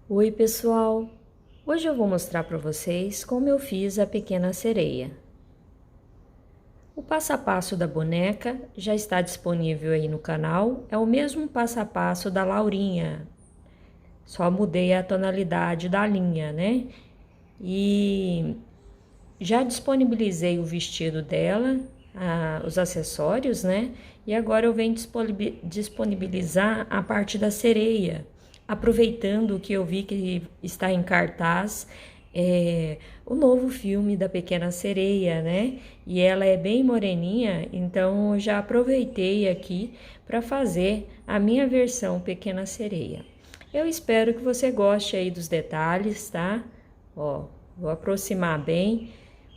Oi pessoal, hoje eu vou mostrar para vocês como eu fiz a pequena sereia. O passo a passo da boneca já está disponível aí no canal, é o mesmo passo a passo da Laurinha, só mudei a tonalidade da linha, né? E já disponibilizei o vestido dela, os acessórios, né? E agora eu venho disponibilizar a parte da sereia, aproveitando que eu vi que está em cartaz o novo filme da Pequena Sereia, né? E ela é bem moreninha, então eu já aproveitei aqui para fazer a minha versão Pequena Sereia. Eu espero que você goste aí dos detalhes, tá? Ó, vou aproximar bem.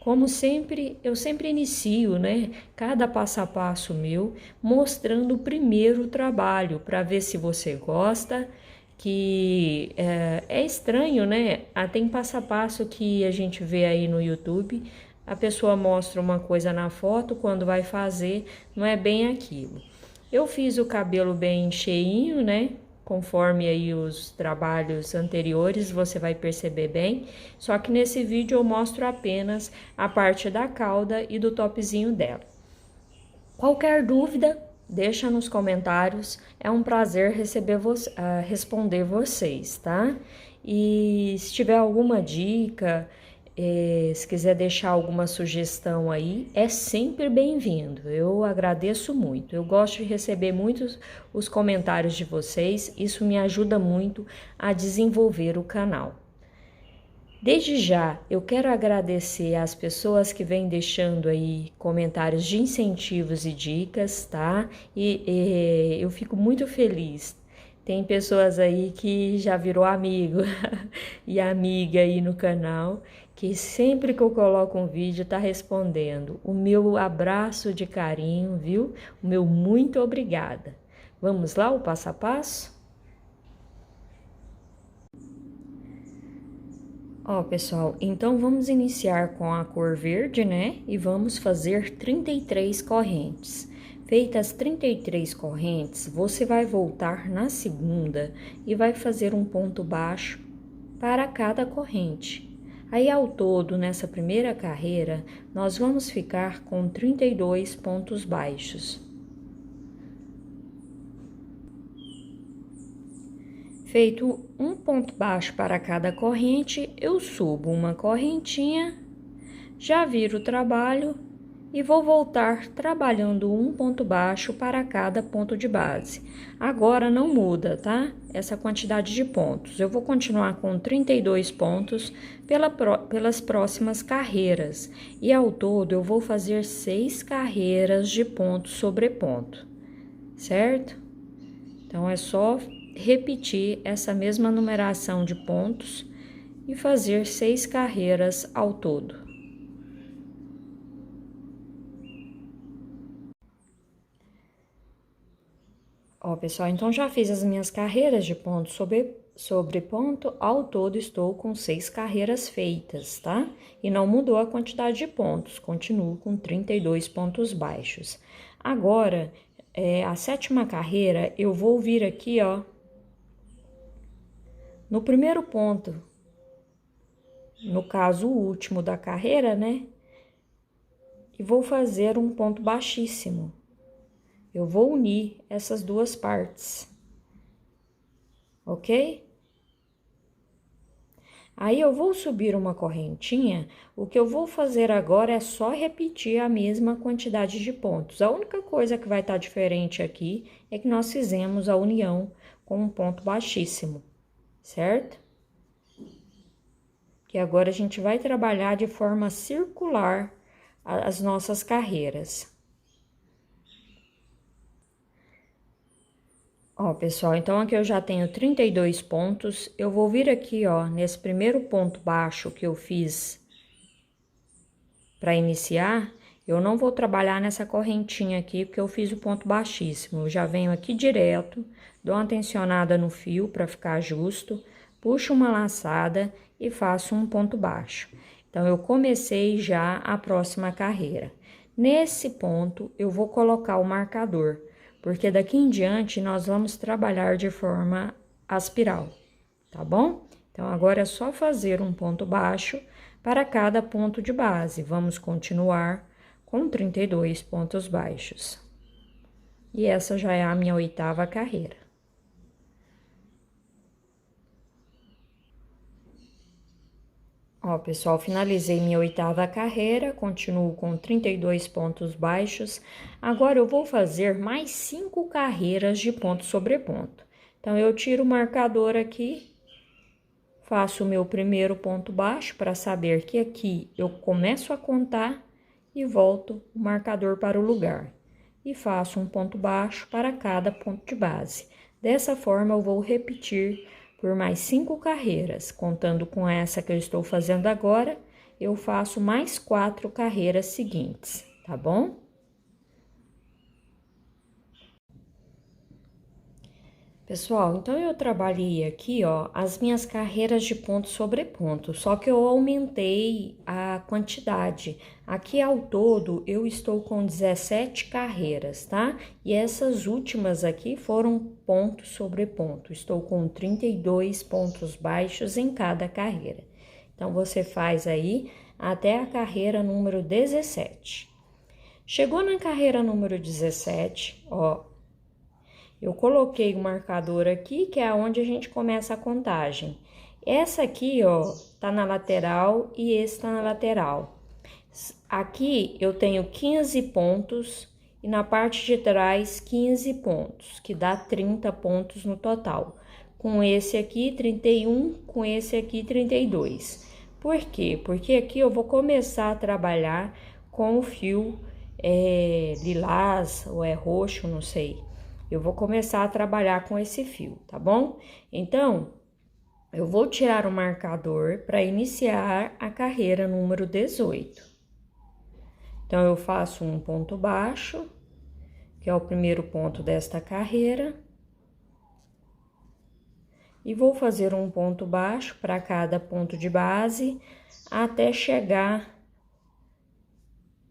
Como sempre, eu sempre inicio, né, cada passo a passo meu, mostrando o primeiro trabalho, para ver se você gosta, que é estranho, né? Tem passo a passo que a gente vê aí no YouTube, a pessoa mostra uma coisa na foto, quando vai fazer, não é bem aquilo. Eu fiz o cabelo bem cheinho, né? Conforme aí os trabalhos anteriores, você vai perceber bem. Só que nesse vídeo eu mostro apenas a parte da cauda e do topzinho dela. Qualquer dúvida, deixa nos comentários. É um prazer responder vocês, tá? E se tiver alguma dica, se quiser deixar alguma sugestão aí, é sempre bem-vindo. Eu agradeço muito. Eu gosto de receber muitos os comentários de vocês. Isso me ajuda muito a desenvolver o canal. Desde já, eu quero agradecer às pessoas que vêm deixando aí comentários de incentivos e dicas, tá? E eu fico muito feliz. Tem pessoas aí que já virou amigo e amiga aí no canal, que sempre que eu coloco um vídeo tá respondendo. O meu abraço de carinho, viu? O meu muito obrigada. Vamos lá, o passo a passo? Ó, pessoal, então vamos iniciar com a cor verde, né? E vamos fazer 33 correntes. Feitas 33 correntes, você vai voltar na segunda e vai fazer um ponto baixo para cada corrente. Aí, ao todo, nessa primeira carreira, nós vamos ficar com 32 pontos baixos. Feito um ponto baixo para cada corrente, eu subo uma correntinha, já viro o trabalho e vou voltar trabalhando um ponto baixo para cada ponto de base. Agora não muda, tá? Essa quantidade de pontos. Eu vou continuar com 32 pontos pelas próximas carreiras. E ao todo eu vou fazer 6 carreiras de ponto sobre ponto, certo? Então é só repetir essa mesma numeração de pontos e fazer 6 carreiras ao todo. Ó, pessoal, então já fiz as minhas carreiras de ponto sobre ponto, ao todo estou com 6 carreiras feitas, tá? E não mudou a quantidade de pontos, continuo com 32 pontos baixos. Agora, a sétima carreira, eu vou vir aqui, ó, no primeiro ponto, no caso o último da carreira, né? E vou fazer um ponto baixíssimo. Eu vou unir essas duas partes, ok? Aí eu vou subir uma correntinha, o que eu vou fazer agora é só repetir a mesma quantidade de pontos. A única coisa que vai estar diferente aqui é que nós fizemos a união com um ponto baixíssimo, certo? Que agora a gente vai trabalhar de forma circular as nossas carreiras. Ó, pessoal, então aqui eu já tenho 32 pontos, eu vou vir aqui, ó, nesse primeiro ponto baixo que eu fiz para iniciar, eu não vou trabalhar nessa correntinha aqui, porque eu fiz o ponto baixíssimo. Eu já venho aqui direto, dou uma tensionada no fio para ficar justo, puxo uma laçada e faço um ponto baixo. Então, eu comecei já a próxima carreira. Nesse ponto, eu vou colocar o marcador, porque daqui em diante nós vamos trabalhar de forma aspiral, tá bom? Então, agora é só fazer um ponto baixo para cada ponto de base. Vamos continuar com 32 pontos baixos. E essa já é a minha 8ª carreira. Ó, pessoal, finalizei minha 8ª carreira, continuo com 32 pontos baixos. Agora, eu vou fazer mais 5 carreiras de ponto sobre ponto. Então, eu tiro o marcador aqui, faço o meu primeiro ponto baixo para saber que aqui eu começo a contar e volto o marcador para o lugar. E faço um ponto baixo para cada ponto de base. Dessa forma, eu vou repetir por mais 5 carreiras. Contando com essa que eu estou fazendo agora, eu faço mais 4 carreiras seguintes, tá bom? Pessoal, então eu trabalhei aqui, ó, as minhas carreiras de ponto sobre ponto, só que eu aumentei a quantidade. Aqui ao todo eu estou com 17 carreiras, tá? E essas últimas aqui foram ponto sobre ponto. Estou com 32 pontos baixos em cada carreira. Então você faz aí até a carreira número 17. Chegou na carreira número 17, ó, eu coloquei o marcador aqui, que é onde a gente começa a contagem. Essa aqui, ó, tá na lateral e esse tá na lateral. Aqui eu tenho 15 pontos e na parte de trás 15 pontos, que dá 30 pontos no total. Com esse aqui, 31, com esse aqui, 32. Por quê? Porque aqui eu vou começar a trabalhar com o fio lilás ou é roxo, não sei. Eu vou começar a trabalhar com esse fio, tá bom? Então, eu vou tirar o marcador para iniciar a carreira número 18. Então, eu faço um ponto baixo, que é o primeiro ponto desta carreira. E vou fazer um ponto baixo para cada ponto de base, até chegar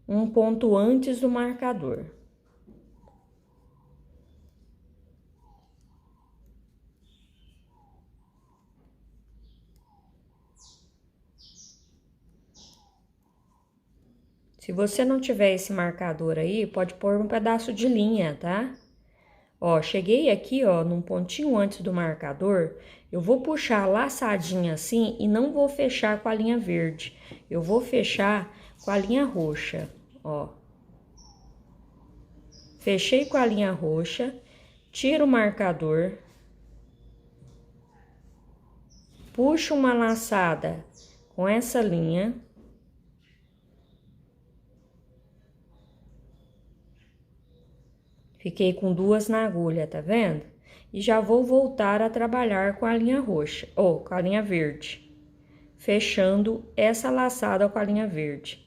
um ponto antes do marcador. Se você não tiver esse marcador aí, pode pôr um pedaço de linha, tá? Ó, cheguei aqui, ó, num pontinho antes do marcador, eu vou puxar laçadinha assim e não vou fechar com a linha verde. Eu vou fechar com a linha roxa, ó. Fechei com a linha roxa, tiro o marcador, puxo uma laçada com essa linha. Fiquei com 2 na agulha, tá vendo? E já vou voltar a trabalhar com a linha roxa, ou com a linha verde. Fechando essa laçada com a linha verde,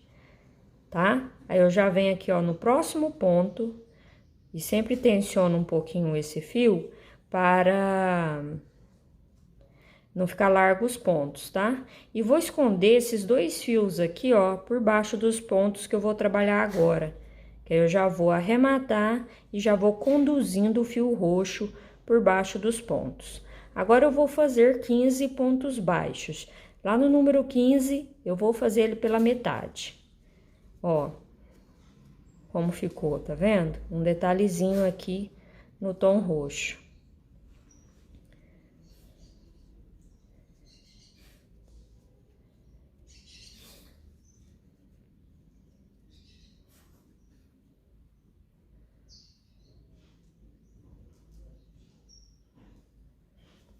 tá? Aí eu já venho aqui, ó, no próximo ponto, e sempre tensiono um pouquinho esse fio para não ficar largo os pontos, tá? E vou esconder esses 2 fios aqui, ó, por baixo dos pontos que eu vou trabalhar agora. Que aí eu já vou arrematar e já vou conduzindo o fio roxo por baixo dos pontos. Agora eu vou fazer 15 pontos baixos. Lá no número 15, eu vou fazer ele pela metade. Ó, como ficou, tá vendo? Um detalhezinho aqui no tom roxo.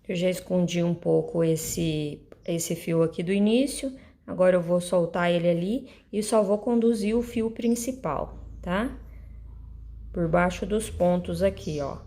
Eu já escondi um pouco esse fio aqui do início, agora eu vou soltar ele ali e só vou conduzir o fio principal, tá? Por baixo dos pontos aqui, ó.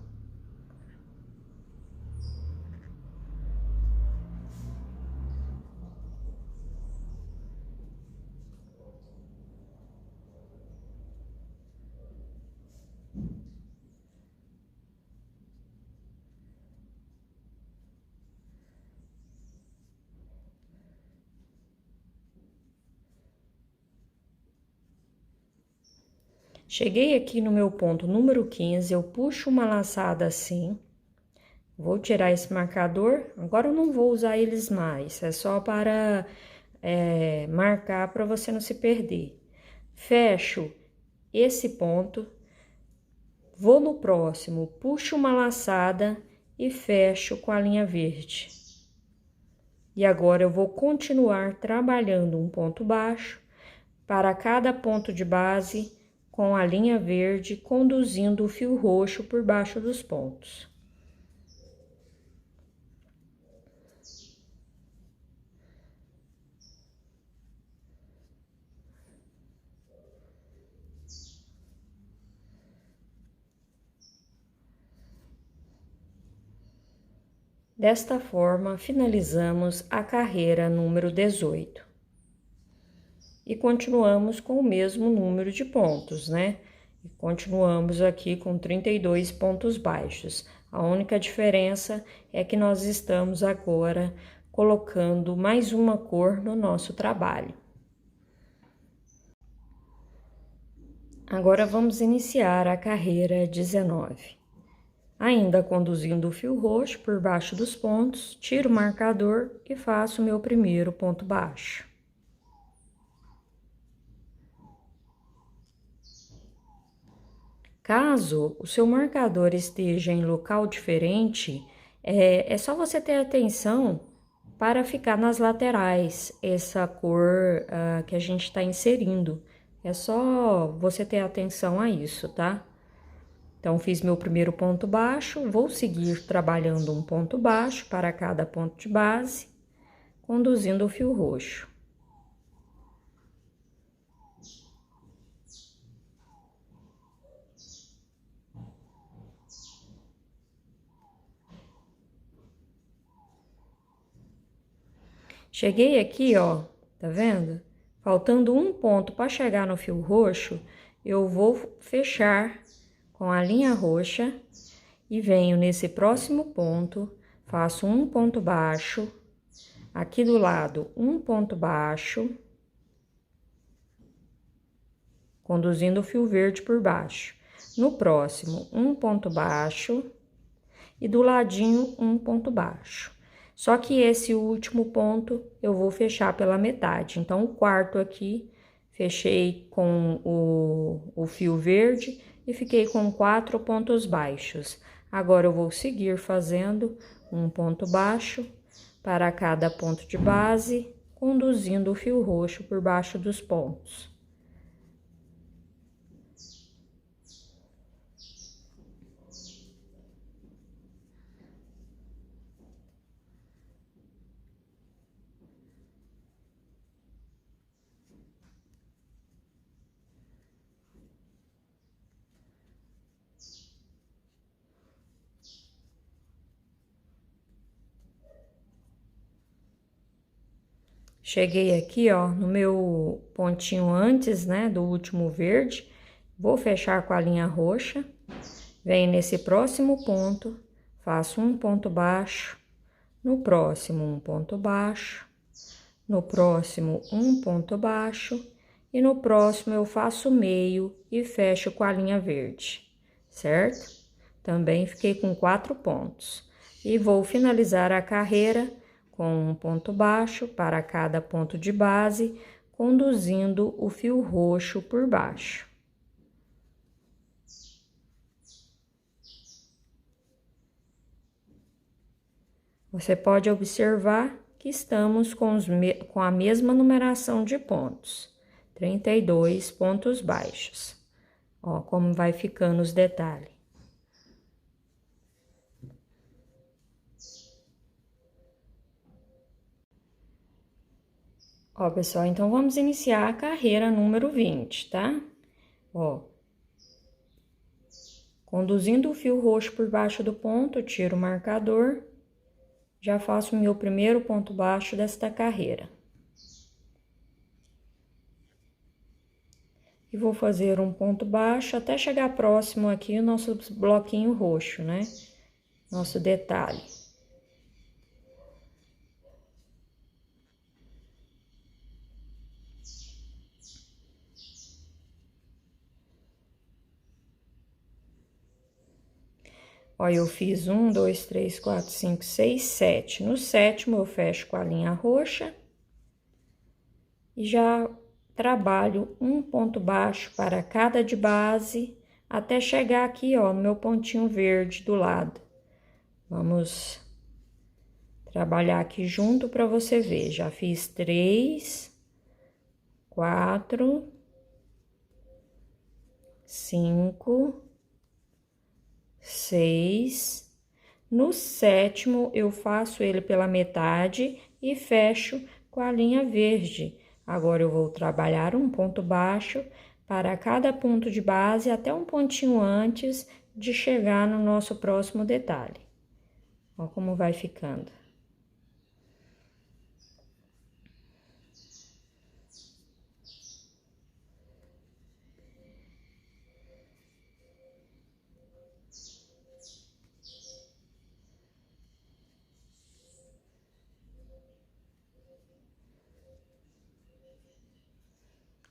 Cheguei aqui no meu ponto número 15, eu puxo uma laçada assim, Vou tirar esse marcador, agora eu não vou usar eles mais, é só para marcar para você não se perder. Fecho esse ponto, vou no próximo, puxo uma laçada e fecho com a linha verde. E agora eu vou continuar trabalhando um ponto baixo para cada ponto de base com a linha verde, conduzindo o fio roxo por baixo dos pontos. Desta forma, finalizamos a carreira número 18. E continuamos com o mesmo número de pontos, né? E continuamos aqui com 32 pontos baixos. A única diferença é que nós estamos agora colocando mais uma cor no nosso trabalho. Agora vamos iniciar a carreira 19. Ainda conduzindo o fio roxo por baixo dos pontos, tiro o marcador e faço o meu primeiro ponto baixo. Caso o seu marcador esteja em local diferente, é só você ter atenção para ficar nas laterais, essa cor que a gente está inserindo. É só você ter atenção a isso, tá? Então, fiz meu primeiro ponto baixo, vou seguir trabalhando um ponto baixo para cada ponto de base, conduzindo o fio roxo. Cheguei aqui, ó, tá vendo? Faltando um ponto para chegar no fio roxo, eu vou fechar com a linha roxa e venho nesse próximo ponto, faço um ponto baixo, aqui do lado um ponto baixo, conduzindo o fio verde por baixo. No próximo, um ponto baixo e do ladinho um ponto baixo. Só que esse último ponto eu vou fechar pela metade. Então, o quarto aqui, fechei com o fio verde e fiquei com 4 pontos baixos. Agora, eu vou seguir fazendo um ponto baixo para cada ponto de base, conduzindo o fio roxo por baixo dos pontos. Cheguei aqui, ó, no meu pontinho antes, né, do último verde, vou fechar com a linha roxa, venho nesse próximo ponto, faço um ponto baixo, no próximo um ponto baixo, no próximo um ponto baixo e no próximo eu faço meio e fecho com a linha verde, certo? Também fiquei com 4 pontos e vou finalizar a carreira com um ponto baixo para cada ponto de base, conduzindo o fio roxo por baixo. Você pode observar que estamos com a mesma numeração de pontos, 32 pontos baixos. Ó, como vai ficando os detalhes. Ó, pessoal, então vamos iniciar a carreira número 20, tá? Ó, conduzindo o fio roxo por baixo do ponto, tiro o marcador, já faço o meu primeiro ponto baixo desta carreira. E vou fazer um ponto baixo até chegar próximo aqui o nosso bloquinho roxo, né? Nosso detalhe. Ó, eu fiz 1, 2, 3, 4, 5, 6, 7. No sétimo, eu fecho com a linha roxa. E já trabalho um ponto baixo para cada de base, até chegar aqui, ó, no meu pontinho verde do lado. Vamos trabalhar aqui junto para você ver. Já fiz 3, 4, 5, 6. No sétimo, eu faço ele pela metade e fecho com a linha verde. Agora, eu vou trabalhar um ponto baixo para cada ponto de base até um pontinho antes de chegar no nosso próximo detalhe. Ó como vai ficando.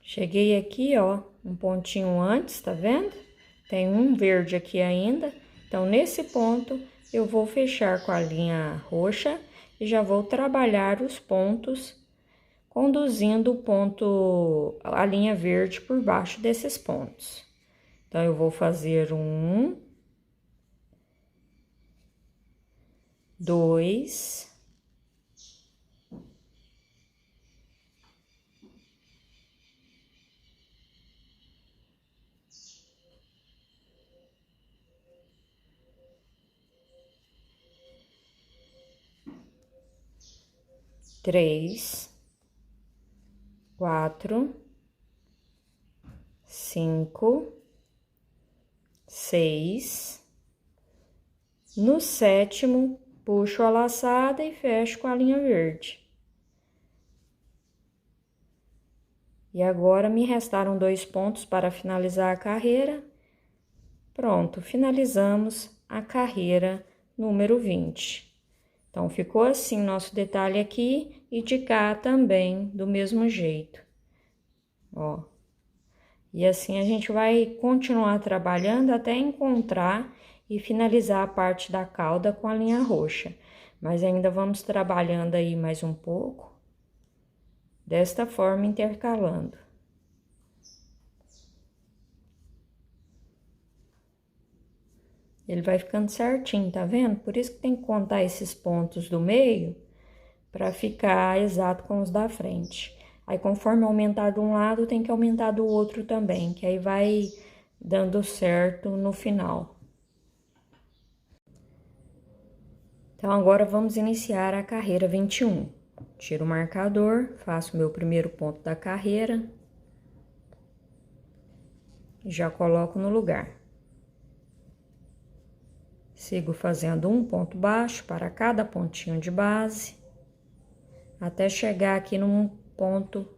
Cheguei aqui, ó, um pontinho antes, tá vendo? Tem um verde aqui ainda. Então, nesse ponto, eu vou fechar com a linha roxa e já vou trabalhar os pontos, conduzindo o ponto, a linha verde por baixo desses pontos. Então, eu vou fazer 1, 2, 3, 4, 5, 6. No sétimo, puxo a laçada e fecho com a linha verde. E agora, me restaram 2 pontos para finalizar a carreira. Pronto, finalizamos a carreira número 20. Então, ficou assim nosso detalhe aqui e de cá também, do mesmo jeito. Ó. E assim a gente vai continuar trabalhando até encontrar e finalizar a parte da cauda com a linha roxa. Mas ainda vamos trabalhando aí mais um pouco, desta forma intercalando. Ele vai ficando certinho, tá vendo? Por isso que tem que contar esses pontos do meio, para ficar exato com os da frente. Aí, conforme aumentar de um lado, tem que aumentar do outro também, que aí vai dando certo no final. Então, agora vamos iniciar a carreira 21. Tiro o marcador, faço meu primeiro ponto da carreira e já coloco no lugar. Sigo fazendo um ponto baixo para cada pontinho de base, até chegar aqui num ponto.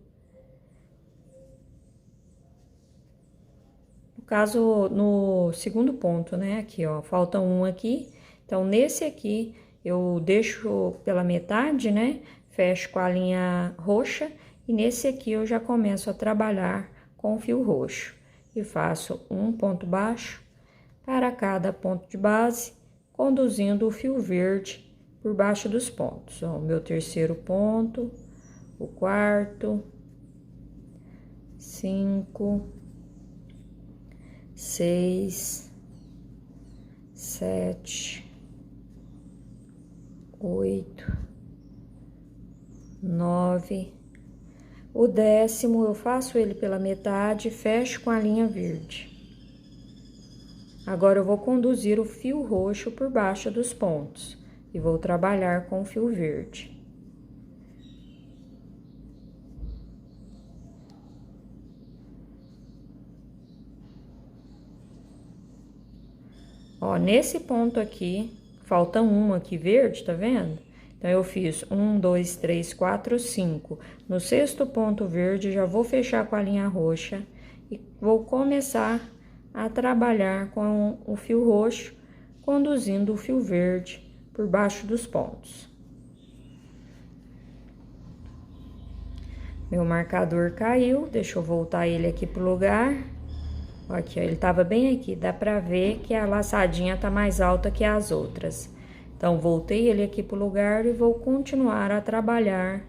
No caso, no segundo ponto, né? Aqui, ó, falta um aqui. Então, nesse aqui, eu deixo pela metade, né? Fecho com a linha roxa e nesse aqui eu já começo a trabalhar com o fio roxo. E faço um ponto baixo para cada ponto de base, conduzindo o fio verde por baixo dos pontos. Ó, o meu terceiro ponto, o quarto, 5, 6, 7, 8, 9. O décimo eu faço ele pela metade e fecho com a linha verde. Agora, eu vou conduzir o fio roxo por baixo dos pontos e vou trabalhar com o fio verde. Ó, nesse ponto aqui, falta um aqui verde, tá vendo? Então, eu fiz 1, 2, 3, 4, 5. No sexto ponto verde, já vou fechar com a linha roxa e vou começar a trabalhar com o fio roxo, conduzindo o fio verde por baixo dos pontos. Meu marcador caiu, deixa eu voltar ele aqui pro lugar. Aqui, ó, ele tava bem aqui, dá pra ver que a laçadinha tá mais alta que as outras. Então, voltei ele aqui pro lugar e vou continuar a trabalhar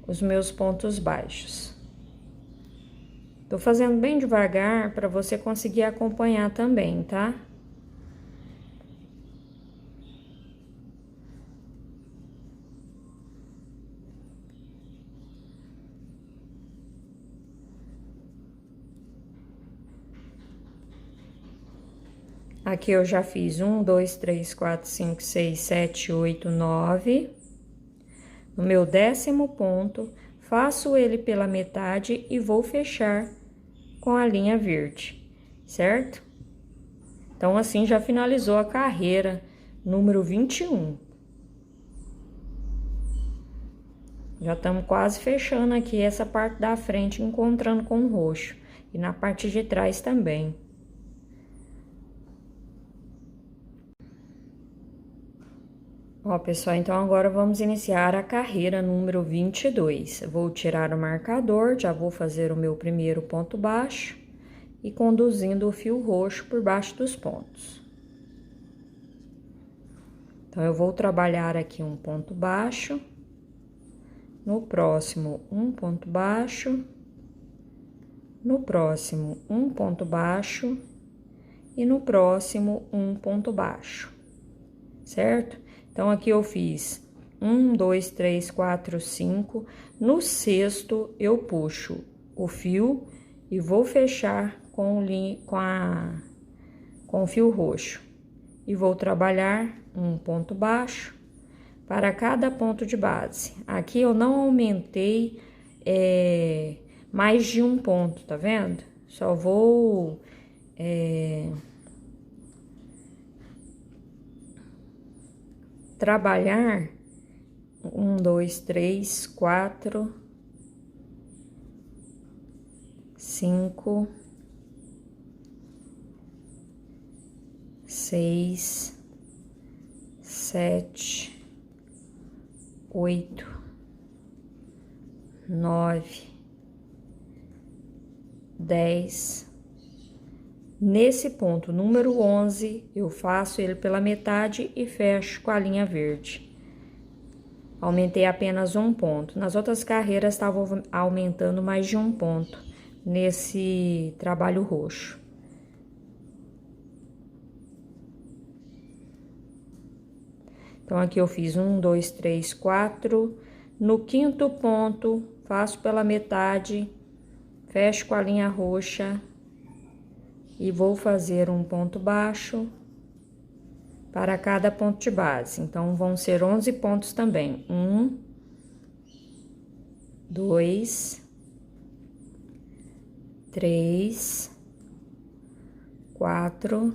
os meus pontos baixos. Tô fazendo bem devagar para você conseguir acompanhar também, tá? Aqui eu já fiz 1, 2, 3, 4, 5, 6, 7, 8, 9. No meu 10º ponto, faço ele pela metade e vou fechar com a linha verde, certo? Então, assim já finalizou a carreira número 21. Já estamos quase fechando aqui essa parte da frente, encontrando com o roxo. E na parte de trás também. Ó, pessoal, então agora vamos iniciar a carreira número 22. Eu vou tirar o marcador, já vou fazer o meu primeiro ponto baixo e conduzindo o fio roxo por baixo dos pontos. Então, eu vou trabalhar aqui um ponto baixo, no próximo um ponto baixo, no próximo um ponto baixo e no próximo um ponto baixo, certo? Então, aqui eu fiz 1, 2, 3, 4, 5. No 6º, eu puxo o fio e vou fechar com o fio roxo. E vou trabalhar um ponto baixo para cada ponto de base. Aqui eu não aumentei mais de um ponto, tá vendo? Só vou... trabalhar 1, 2, 3, 4, 5, 6, 7, 8, 9, 10. Nesse ponto número 11, eu faço ele pela metade e fecho com a linha verde. Aumentei apenas um ponto. Nas outras carreiras, estava aumentando mais de um ponto nesse trabalho roxo. Então, aqui eu fiz 1, 2, 3, 4. No 5º ponto, faço pela metade, fecho com a linha roxa. E vou fazer um ponto baixo para cada ponto de base. Então, vão ser 11 pontos também. 1, 2, 3, 4,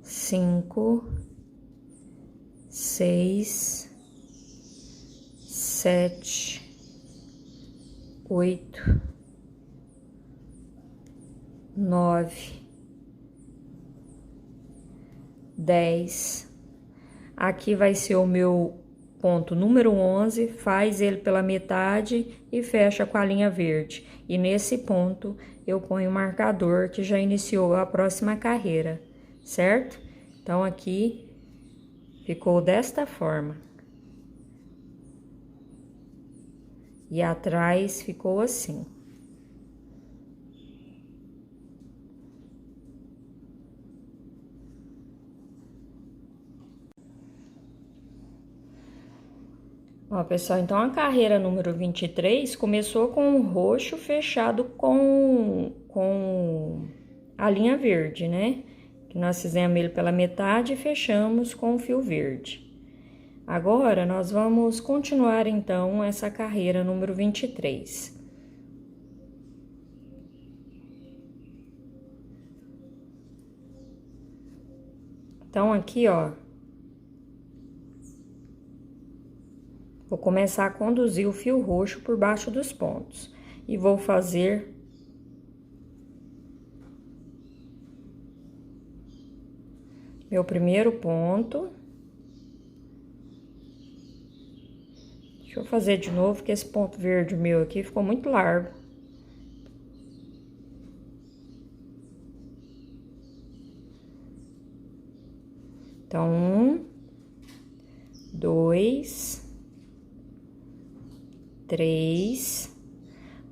5, 6, 7, 8, 9, 10. Aqui vai ser o meu ponto número 11, faz ele pela metade e fecha com a linha verde. E nesse ponto eu ponho o marcador que já iniciou a próxima carreira, certo? Então, aqui ficou desta forma. E atrás ficou assim. Ó, pessoal, então a carreira número 23 começou com o roxo fechado com a linha verde, né? Que nós fizemos ele pela metade e fechamos com o fio verde. Agora, nós vamos continuar, então, essa carreira número 23. Então, aqui, ó, vou começar a conduzir o fio roxo por baixo dos pontos. E vou fazer meu primeiro ponto. Deixa eu fazer de novo, que esse ponto verde meu aqui ficou muito largo. 2, 3.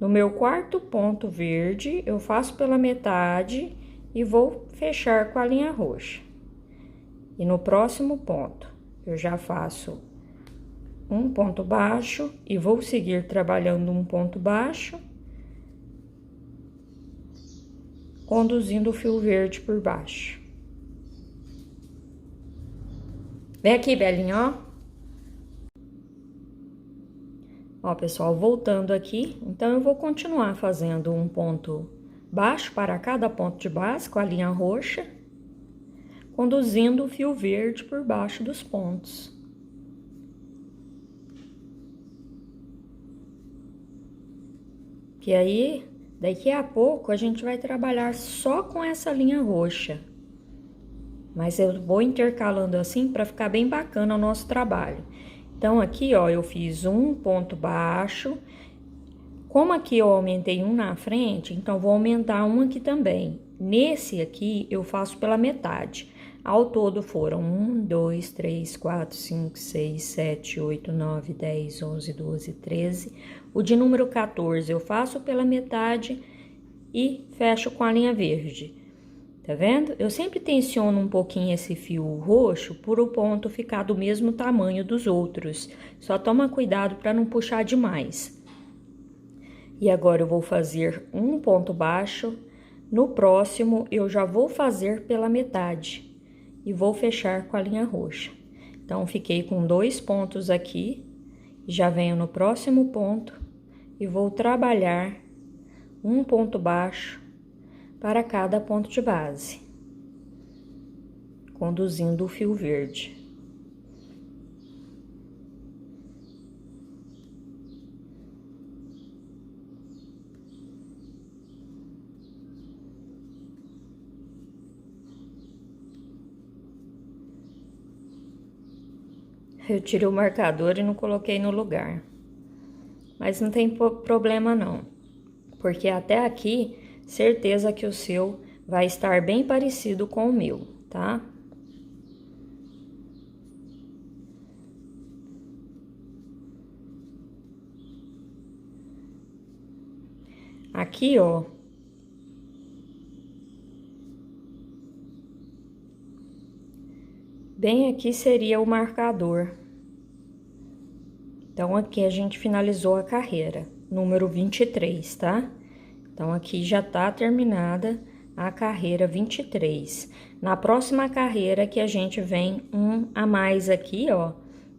No meu quarto ponto verde, eu faço pela metade e vou fechar com a linha roxa. E no próximo ponto, eu já faço um ponto baixo e vou seguir trabalhando um ponto baixo, conduzindo o fio verde por baixo. Vem aqui, Belinha, ó. Ó, pessoal, voltando aqui, então eu vou continuar fazendo um ponto baixo para cada ponto de base com a linha roxa, conduzindo o fio verde por baixo dos pontos. Que aí, daqui a pouco, a gente vai trabalhar só com essa linha roxa. Mas eu vou intercalando assim para ficar bem bacana o nosso trabalho. Então, aqui, ó, eu fiz um ponto baixo. Como aqui eu aumentei um na frente, então vou aumentar um aqui também. Nesse aqui, eu faço pela metade. Ao todo foram 1, 2, 3, 4, 5, 6, 7, 8, 9, 10, 11, 12, 13. O de número 14 eu faço pela metade e fecho com a linha verde. Tá vendo? Eu sempre tensiono um pouquinho esse fio roxo por o ponto ficar do mesmo tamanho dos outros. Só toma cuidado para não puxar demais. E agora eu vou fazer um ponto baixo. No próximo eu já vou fazer pela metade e vou fechar com a linha roxa. Então, fiquei com 2 pontos aqui, já venho no próximo ponto e vou trabalhar um ponto baixo para cada ponto de base, conduzindo o fio verde. Eu tirei o marcador e não coloquei no lugar. Mas não tem problema não, porque até aqui, certeza que o seu vai estar bem parecido com o meu, tá? Aqui, ó, bem aqui seria o marcador. Então, aqui a gente finalizou a carreira, número 23, tá? Então, aqui já tá terminada a carreira 23. Na próxima carreira que a gente vem um a mais aqui, ó,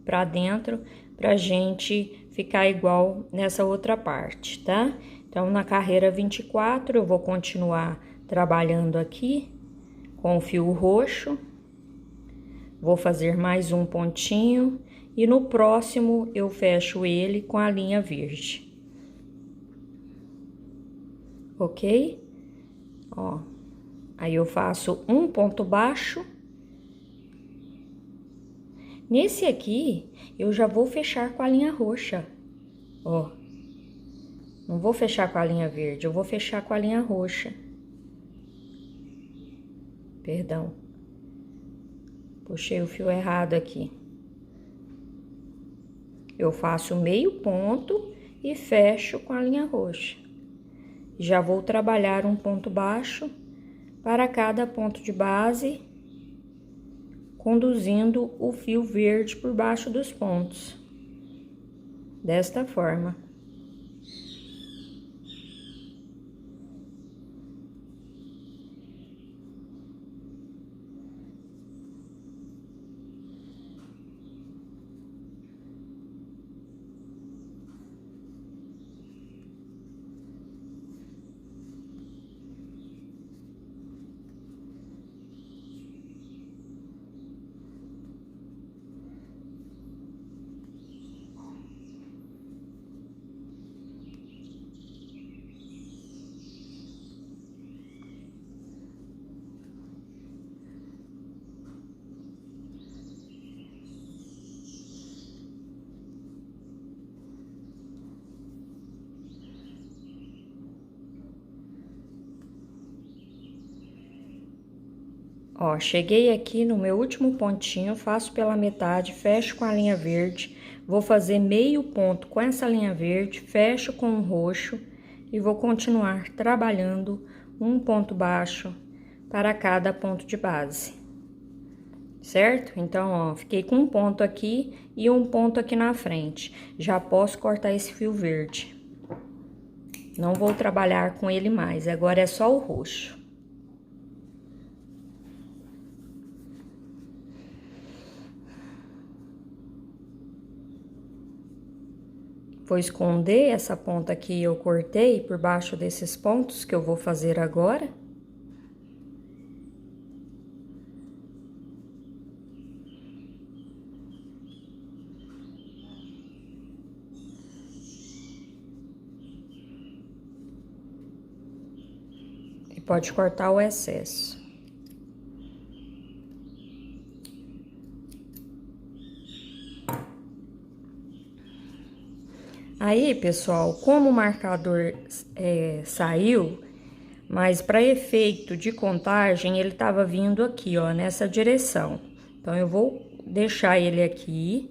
pra dentro, pra gente ficar igual nessa outra parte, tá? Então, na carreira 24, eu vou continuar trabalhando aqui com o fio roxo. Vou fazer mais um pontinho e no próximo eu fecho ele com a linha verde. Ok? Ó, aí eu faço um ponto baixo. Nesse aqui, eu já vou fechar com a linha roxa, ó. Não vou fechar com a linha verde, eu vou fechar com a linha roxa. Perdão. Puxei o fio errado aqui. Eu faço meio ponto e fecho com a linha roxa. Já vou trabalhar um ponto baixo para cada ponto de base, conduzindo o fio verde por baixo dos pontos. Desta forma. Ó, cheguei aqui no meu último pontinho, faço pela metade, fecho com a linha verde, vou fazer meio ponto com essa linha verde, fecho com o roxo e vou continuar trabalhando um ponto baixo para cada ponto de base, certo? Então, ó, fiquei com um ponto aqui e um ponto aqui na frente. Já posso cortar esse fio verde. Não vou trabalhar com ele mais, agora é só o roxo. Vou esconder essa ponta aqui, eu cortei por baixo desses pontos que eu vou fazer agora. E pode cortar o excesso. Aí, pessoal, como o marcador saiu, mas para efeito de contagem, ele estava vindo aqui, ó, nessa direção. Então, eu vou deixar ele aqui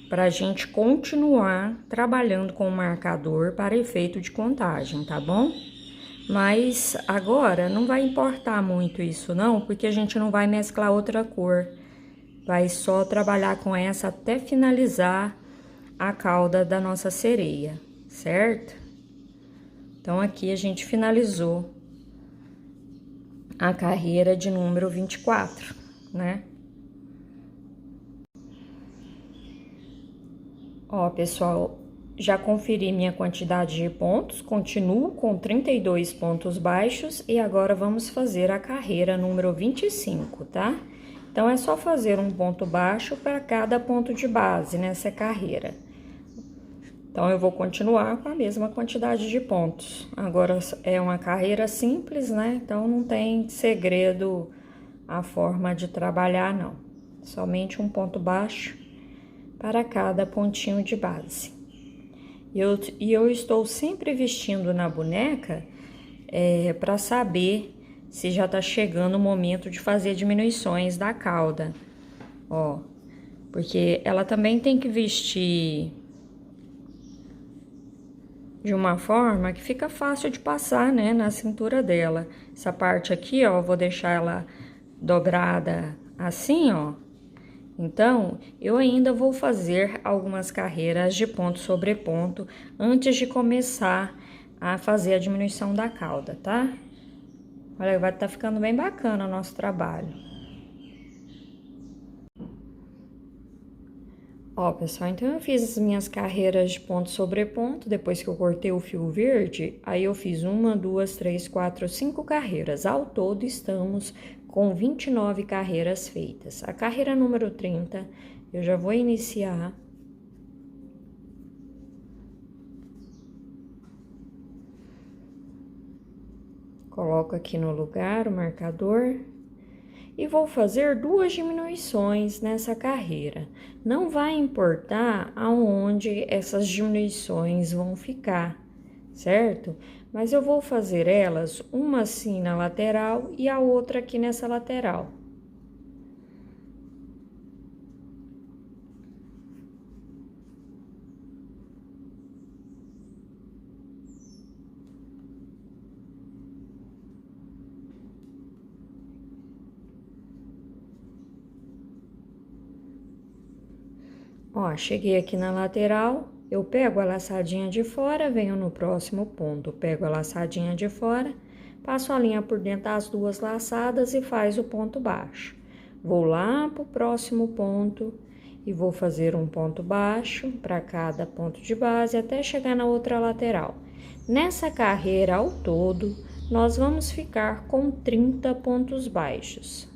para a gente continuar trabalhando com o marcador para efeito de contagem, tá bom? Mas agora não vai importar muito isso, não, porque a gente não vai mesclar outra cor. Vai só trabalhar com essa até finalizar a cauda da nossa sereia, certo? Então, aqui a gente finalizou a carreira de número 24, né? Ó, pessoal, já conferi minha quantidade de pontos, continuo com 32 pontos baixos e agora vamos fazer a carreira número 25, tá? Então, é só fazer um ponto baixo para cada ponto de base nessa carreira. Então, eu vou continuar com a mesma quantidade de pontos. Agora, é uma carreira simples, né? Então, não tem segredo a forma de trabalhar, não. Somente um ponto baixo para cada pontinho de base. E eu estou sempre vestindo na boneca para saber se já tá chegando o momento de fazer diminuições da cauda. Ó, porque ela também tem que vestir de uma forma que fica fácil de passar, né, na cintura dela. Essa parte aqui, ó, eu vou deixar ela dobrada assim, ó. Então, eu ainda vou fazer algumas carreiras de ponto sobre ponto antes de começar a fazer a diminuição da cauda, tá? Olha, vai estar ficando bem bacana o nosso trabalho. Ó, pessoal, então eu fiz as minhas carreiras de ponto sobre ponto, depois que eu cortei o fio verde, aí eu fiz 1, 2, 3, 4, 5 carreiras. Ao todo, estamos com 29 carreiras feitas. A carreira número 30, eu já vou iniciar. Coloco aqui no lugar o marcador. E vou fazer 2 diminuições nessa carreira. Não vai importar aonde essas diminuições vão ficar, certo? Mas eu vou fazer elas, uma assim na lateral e a outra aqui nessa lateral. Ó, cheguei aqui na lateral, eu pego a laçadinha de fora, venho no próximo ponto, pego a laçadinha de fora, passo a linha por dentro das duas laçadas e faz o ponto baixo. Vou lá pro próximo ponto e vou fazer um ponto baixo para cada ponto de base até chegar na outra lateral. Nessa carreira ao todo, nós vamos ficar com 30 pontos baixos.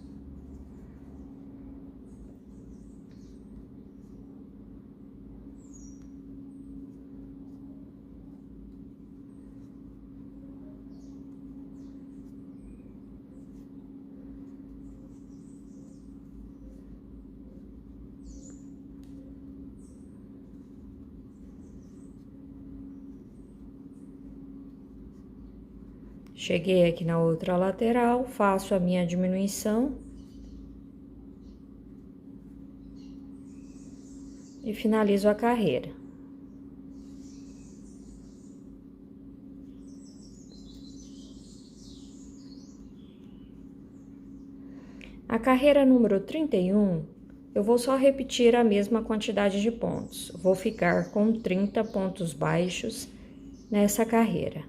Cheguei aqui na outra lateral, faço a minha diminuição e finalizo a carreira. A carreira número 31, eu vou só repetir a mesma quantidade de pontos. Vou ficar com 30 pontos baixos nessa carreira.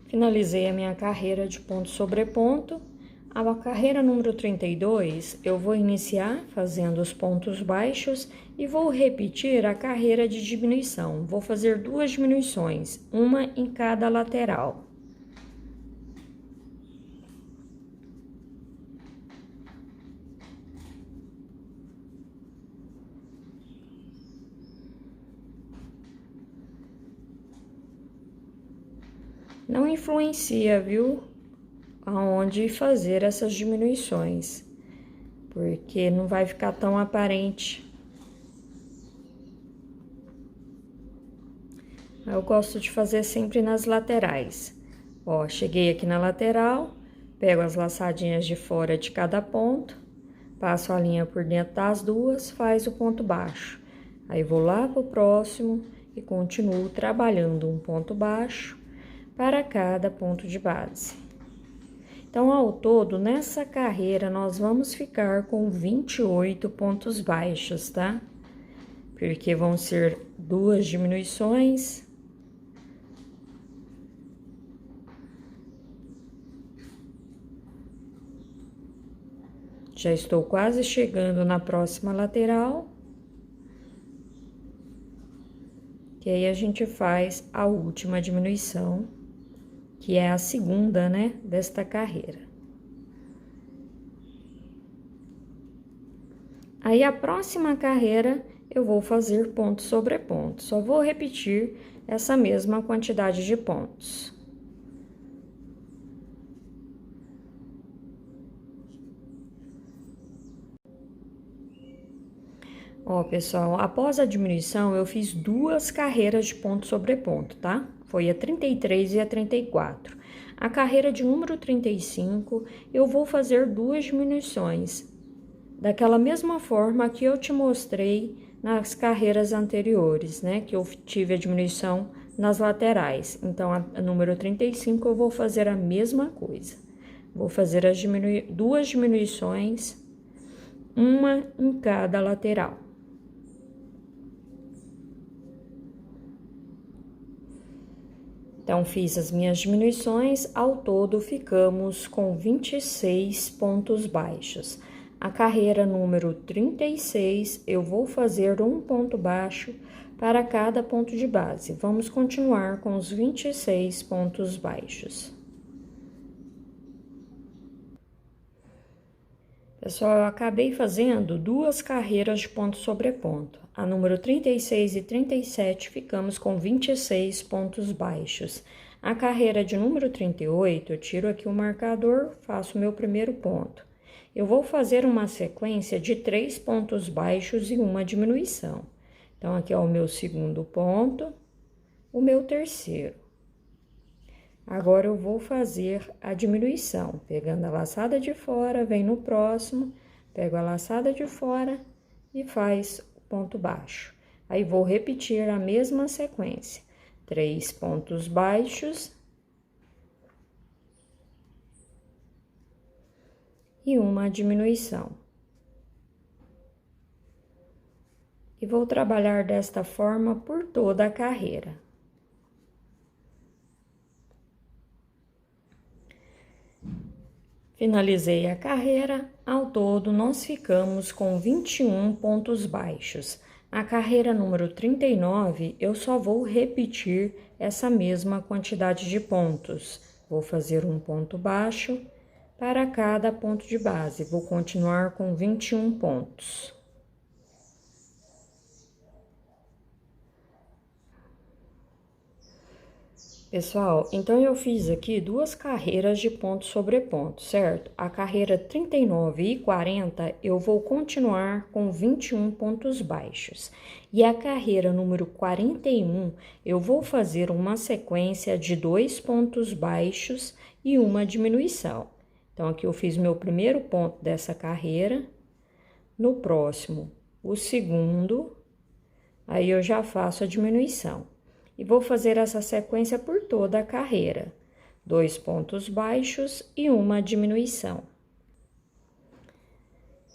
Finalizei a minha carreira de ponto sobre ponto. A carreira número 32, eu vou iniciar fazendo os pontos baixos e vou repetir a carreira de diminuição. Vou fazer 2 diminuições, uma em cada lateral. Não influencia, viu, aonde fazer essas diminuições, porque não vai ficar tão aparente. Eu gosto de fazer sempre nas laterais. Ó, cheguei aqui na lateral, pego as laçadinhas de fora de cada ponto, passo a linha por dentro das duas, faz o ponto baixo. Aí vou lá pro próximo e continuo trabalhando um ponto baixo para cada ponto de base. Então, ao todo, nessa carreira, nós vamos ficar com 28 pontos baixos, tá? Porque vão ser 2 diminuições. Já estou quase chegando na próxima lateral. Que aí a gente faz a última diminuição, que é a segunda, né, desta carreira. Aí, a próxima carreira, eu vou fazer ponto sobre ponto. Só vou repetir essa mesma quantidade de pontos. Ó, pessoal, após a diminuição, eu fiz 2 carreiras de ponto sobre ponto, tá? Foi a 33 e a 34. A carreira de número 35, eu vou fazer 2 diminuições, daquela mesma forma que eu te mostrei nas carreiras anteriores, né? Que eu tive a diminuição nas laterais. Então, a número 35, eu vou fazer a mesma coisa. Vou fazer as 2 diminuições, uma em cada lateral. Então, fiz as minhas diminuições, ao todo ficamos com 26 pontos baixos. A carreira número 36, eu vou fazer um ponto baixo para cada ponto de base. Vamos continuar com os 26 pontos baixos. Pessoal, eu acabei fazendo 2 carreiras de ponto sobre ponto. A número 36 e 37, ficamos com 26 pontos baixos. A carreira de número 38, eu tiro aqui o marcador, faço o meu primeiro ponto. Eu vou fazer uma sequência de 3 pontos baixos e uma diminuição. Então, aqui é o meu segundo ponto, o meu terceiro. Agora, eu vou fazer a diminuição, pegando a laçada de fora, vem no próximo, pego a laçada de fora e faz o ponto baixo. Aí, vou repetir a mesma sequência, 3 pontos baixos e uma diminuição. E vou trabalhar desta forma por toda a carreira. Finalizei a carreira, ao todo nós ficamos com 21 pontos baixos. A carreira número 39, eu só vou repetir essa mesma quantidade de pontos. Vou fazer um ponto baixo para cada ponto de base. Vou continuar com 21 pontos. Pessoal, então eu fiz aqui 2 carreiras de ponto sobre ponto, certo? A carreira 39 e 40, eu vou continuar com 21 pontos baixos. E a carreira número 41, eu vou fazer uma sequência de 2 pontos baixos e uma diminuição. Então, aqui eu fiz meu primeiro ponto dessa carreira. No próximo, o segundo, aí eu já faço a diminuição. E vou fazer essa sequência por toda a carreira. 2 pontos baixos e uma diminuição.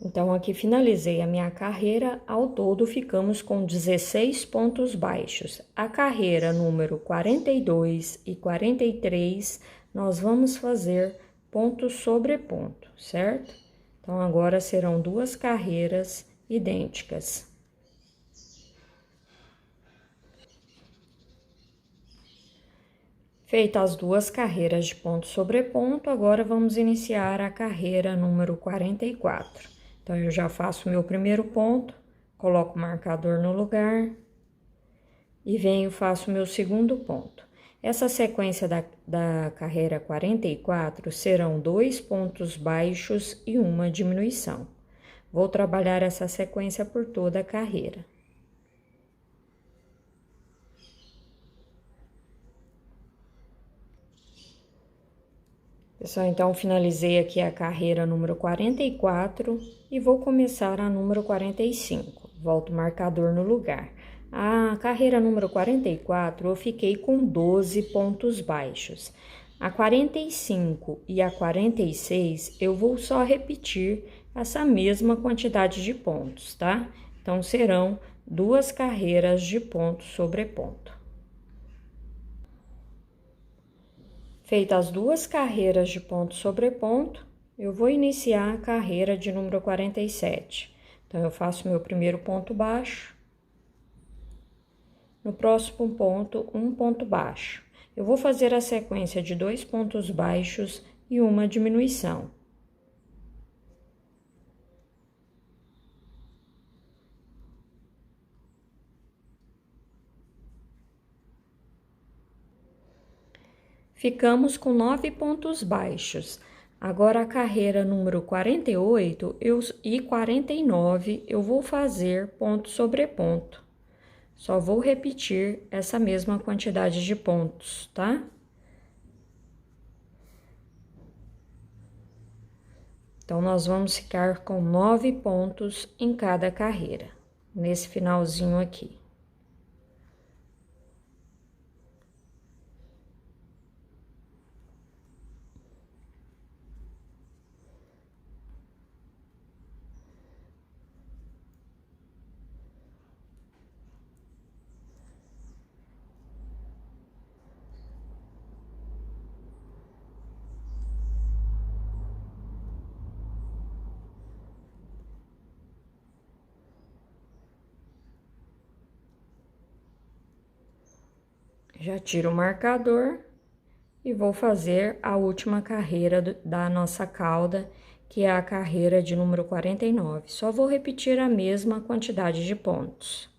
Então, aqui finalizei a minha carreira, ao todo ficamos com 16 pontos baixos. A carreira número 42 e 43, nós vamos fazer ponto sobre ponto, certo? Então, agora serão duas carreiras idênticas. Feitas as duas carreiras de ponto sobre ponto, agora vamos iniciar a carreira número 44. Então, eu já faço meu primeiro ponto, coloco o marcador no lugar e venho, faço meu segundo ponto. Essa sequência da carreira 44 serão 2 pontos baixos e uma diminuição. Vou trabalhar essa sequência por toda a carreira. Pessoal, então, finalizei aqui a carreira número 44 e vou começar a número 45. Volto o marcador no lugar. A carreira número 44, eu fiquei com 12 pontos baixos. A 45 e a 46, eu vou só repetir essa mesma quantidade de pontos, tá? Então, serão duas carreiras de ponto sobre ponto. Feitas as duas carreiras de ponto sobre ponto, eu vou iniciar a carreira de número 47. Então, eu faço meu primeiro ponto baixo. No próximo ponto, um ponto baixo. Eu vou fazer a sequência de 2 pontos baixos e uma diminuição. Ficamos com 9 pontos baixos. Agora, a carreira número 48 e 49, eu vou fazer ponto sobre ponto. Só vou repetir essa mesma quantidade de pontos, tá? Então, nós vamos ficar com 9 pontos em cada carreira, nesse finalzinho aqui. Já tiro o marcador e vou fazer a última carreira da nossa cauda, que é a carreira de número 49. Só vou repetir a mesma quantidade de pontos.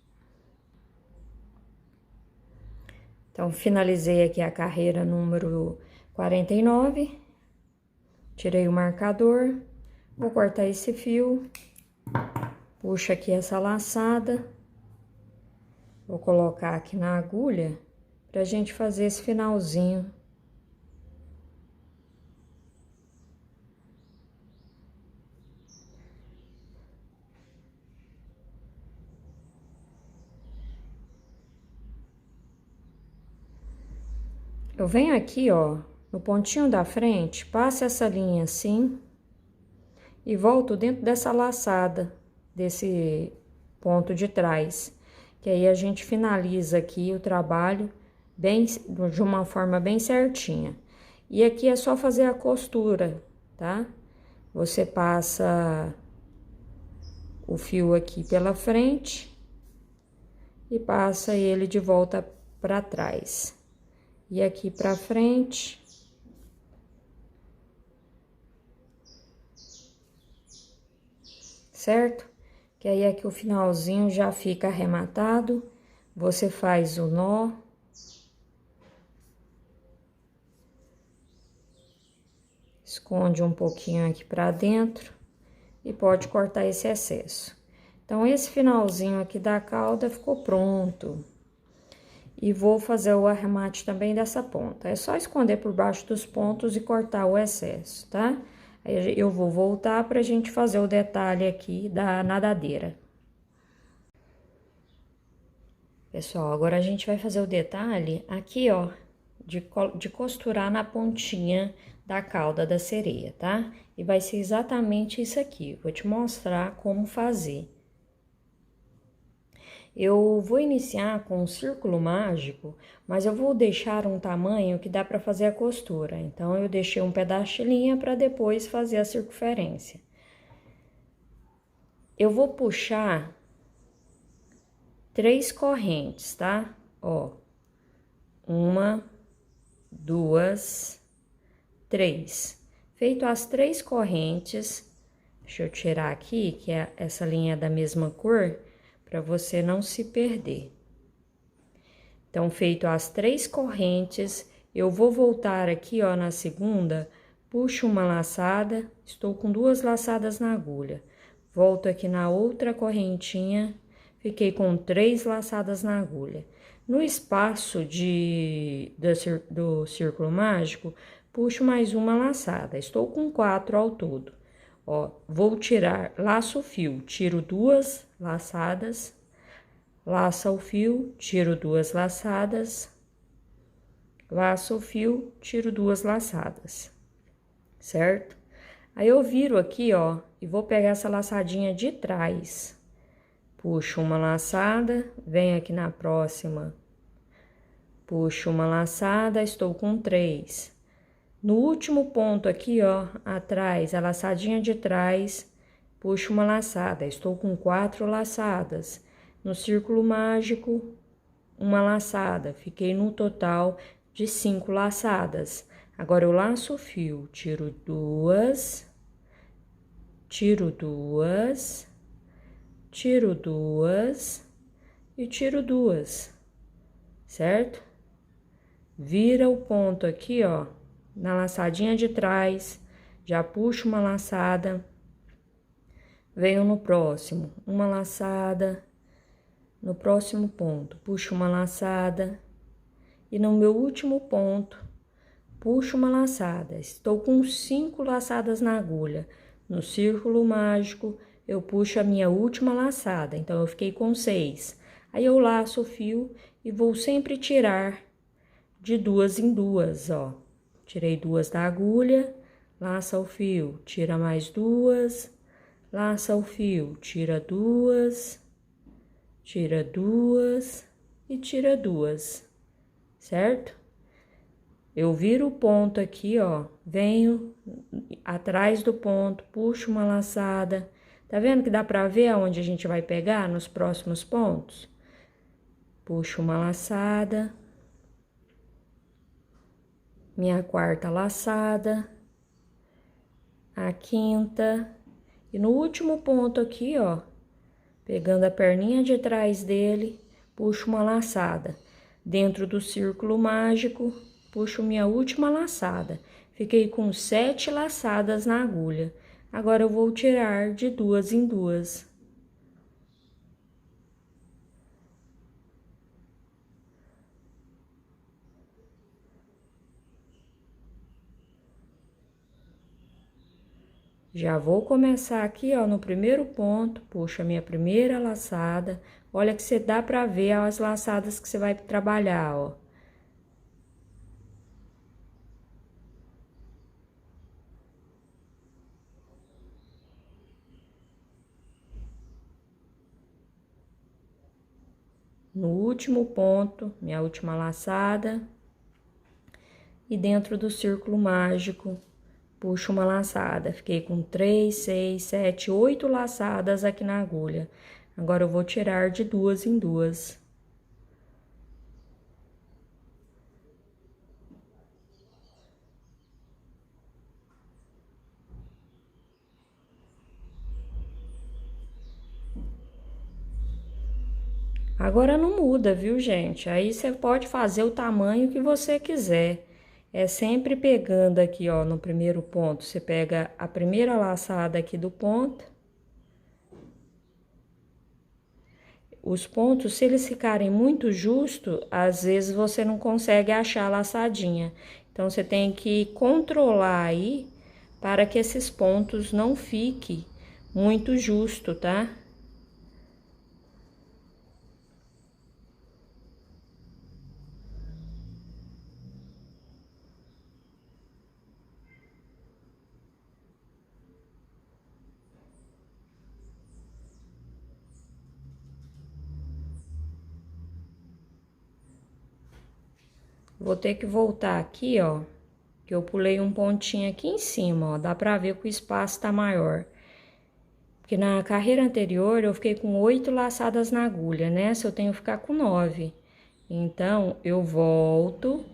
Então, finalizei aqui a carreira número 49. Tirei o marcador, vou cortar esse fio, puxo aqui essa laçada, vou colocar aqui na agulha pra gente fazer esse finalzinho. Eu venho aqui, ó, no pontinho da frente, passo essa linha assim e volto dentro dessa laçada, desse ponto de trás, que aí a gente finaliza aqui o trabalho bem, de uma forma bem certinha. E aqui é só fazer a costura, tá? Você passa o fio aqui pela frente e passa ele de volta para trás. E aqui pra frente. Certo? Que aí aqui o finalzinho já fica arrematado. Você faz o nó. Esconde um pouquinho aqui pra dentro. E pode cortar esse excesso. Então, esse finalzinho aqui da cauda ficou pronto. E vou fazer o arremate também dessa ponta. É só esconder por baixo dos pontos e cortar o excesso, tá? Aí eu vou voltar pra gente fazer o detalhe aqui da nadadeira. Pessoal, agora a gente vai fazer o detalhe aqui, ó, de costurar na pontinha da cauda da sereia, tá? E vai ser exatamente isso aqui, vou te mostrar como fazer. Eu vou iniciar com um círculo mágico, mas eu vou deixar um tamanho que dá para fazer a costura. Então, eu deixei um pedaço de linha para depois fazer a circunferência. Eu vou puxar 3 correntes, tá? Ó, 1, 2, 3. Feito as 3 correntes, deixa eu tirar aqui, que essa linha é da mesma cor, para você não se perder. Então, feito as 3 correntes, eu vou voltar aqui, ó, na segunda, puxo uma laçada, estou com 2 laçadas na agulha. Volto aqui na outra correntinha, fiquei com 3 laçadas na agulha. No espaço do círculo mágico, puxo mais uma laçada, estou com 4 ao todo. Ó, vou tirar, laço o fio, tiro 2 laçadas, laça o fio, tiro 2 laçadas, laço o fio, tiro 2 laçadas, certo? Aí eu viro aqui, ó, e vou pegar essa laçadinha de trás. Puxo uma laçada, venho aqui na próxima, puxo uma laçada, estou com 3. No último ponto aqui, ó, atrás, a laçadinha de trás, puxo uma laçada, estou com 4 laçadas. No círculo mágico, uma laçada, fiquei no total de 5 laçadas. Agora, eu laço o fio, tiro 2, tiro 2, tiro 2 e tiro 2, certo? Vira o ponto aqui, ó, na laçadinha de trás, já puxo uma laçada, venho no próximo, uma laçada, no próximo ponto, puxo uma laçada, e no meu último ponto, puxo uma laçada. Estou com 5 laçadas na agulha. No círculo mágico, eu puxo a minha última laçada, então eu fiquei com 6. Aí eu laço o fio e vou sempre tirar de 2 em 2, ó. Tirei 2 da agulha, laça o fio, tira mais 2, laça o fio, tira 2, tira 2 e tira 2, certo? Eu viro o ponto aqui, ó, venho atrás do ponto, puxo uma laçada. Tá vendo que dá pra ver aonde a gente vai pegar nos próximos pontos? Puxo uma laçada. Minha quarta laçada, a quinta, e no último ponto aqui, ó, pegando a perninha de trás dele, puxo uma laçada. Dentro do círculo mágico, puxo minha última laçada. Fiquei com 7 laçadas na agulha. Agora eu vou tirar de 2 em 2. Já vou começar aqui, ó, no primeiro ponto, puxo a minha primeira laçada. Olha que você dá pra ver as laçadas que você vai trabalhar, ó. No último ponto, minha última laçada. E dentro do círculo mágico, puxo uma laçada. Fiquei com 3, 6, 7, 8 laçadas aqui na agulha. Agora eu vou tirar de 2 em 2. Agora não muda, viu, gente? Aí você pode fazer o tamanho que você quiser. É sempre pegando aqui, ó, no primeiro ponto, você pega a primeira laçada aqui do ponto. Os pontos, se eles ficarem muito justos, às vezes você não consegue achar a laçadinha. Então, você tem que controlar aí para que esses pontos não fiquem muito justo, tá? Vou ter que voltar aqui, ó, que eu pulei um pontinho aqui em cima, ó, dá pra ver que o espaço tá maior. Porque na carreira anterior eu fiquei com 8 laçadas na agulha, nessa eu tenho que ficar com 9. Então, eu volto,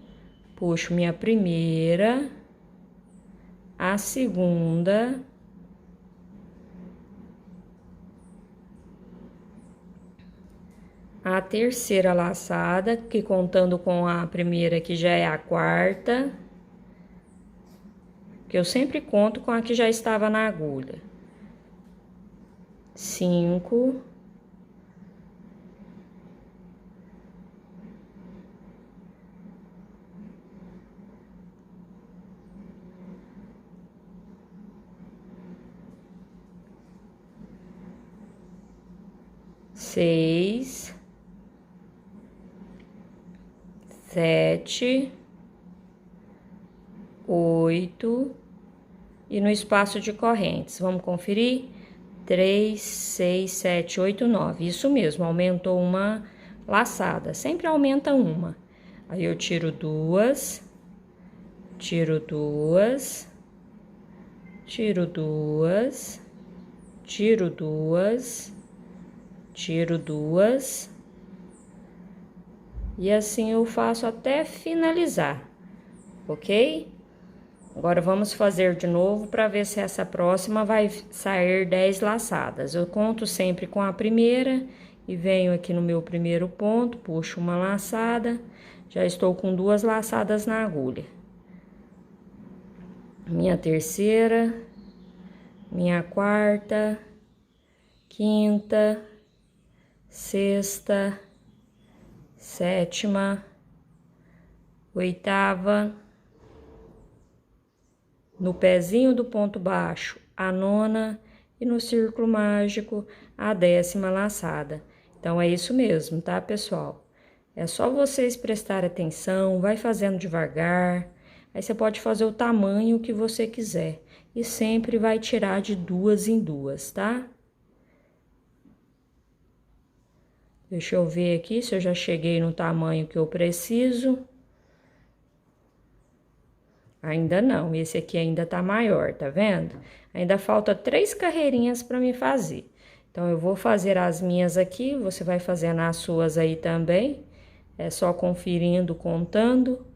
puxo minha primeira, a segunda, a terceira laçada, que contando com a primeira que já é a quarta, que eu sempre conto com a que já estava na agulha. 5, seis, 7, 8 e no espaço de correntes, vamos conferir? 3, 6, 7, 8, 9. Isso mesmo, aumentou uma laçada, sempre aumenta uma. Aí eu tiro duas, tiro duas, tiro duas, tiro duas, tiro duas. E assim eu faço até finalizar, ok? Agora, vamos fazer de novo para ver se essa próxima vai sair 10 laçadas. Eu conto sempre com a primeira e venho aqui no meu primeiro ponto, puxo uma laçada, já estou com 2 laçadas na agulha. Minha terceira, minha quarta, quinta, sexta, sétima, oitava, no pezinho do ponto baixo, a nona e no círculo mágico, a 10ª laçada. Então, é isso mesmo, tá, pessoal? É só vocês prestarem atenção, vai fazendo devagar, aí você pode fazer o tamanho que você quiser. E sempre vai tirar de 2 em 2, tá? Deixa eu ver aqui se eu já cheguei no tamanho que eu preciso. Ainda não, esse aqui ainda tá maior, tá vendo? Ainda falta 3 carreirinhas para me fazer. Então, eu vou fazer as minhas aqui, você vai fazendo as suas aí também. É só conferindo, contando.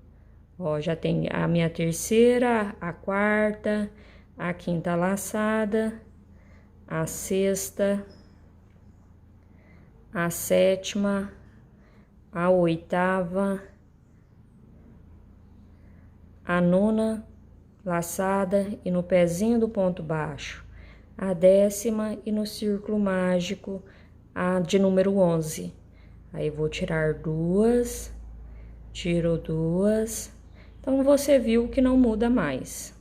Ó, já tem a minha terceira, a quarta, a quinta laçada, a sexta, a sétima, a oitava, a nona laçada e no pezinho do ponto baixo, a 10ª e no círculo mágico, a de número 11. Aí, vou tirar 2, tiro 2. Então, você viu que não muda mais.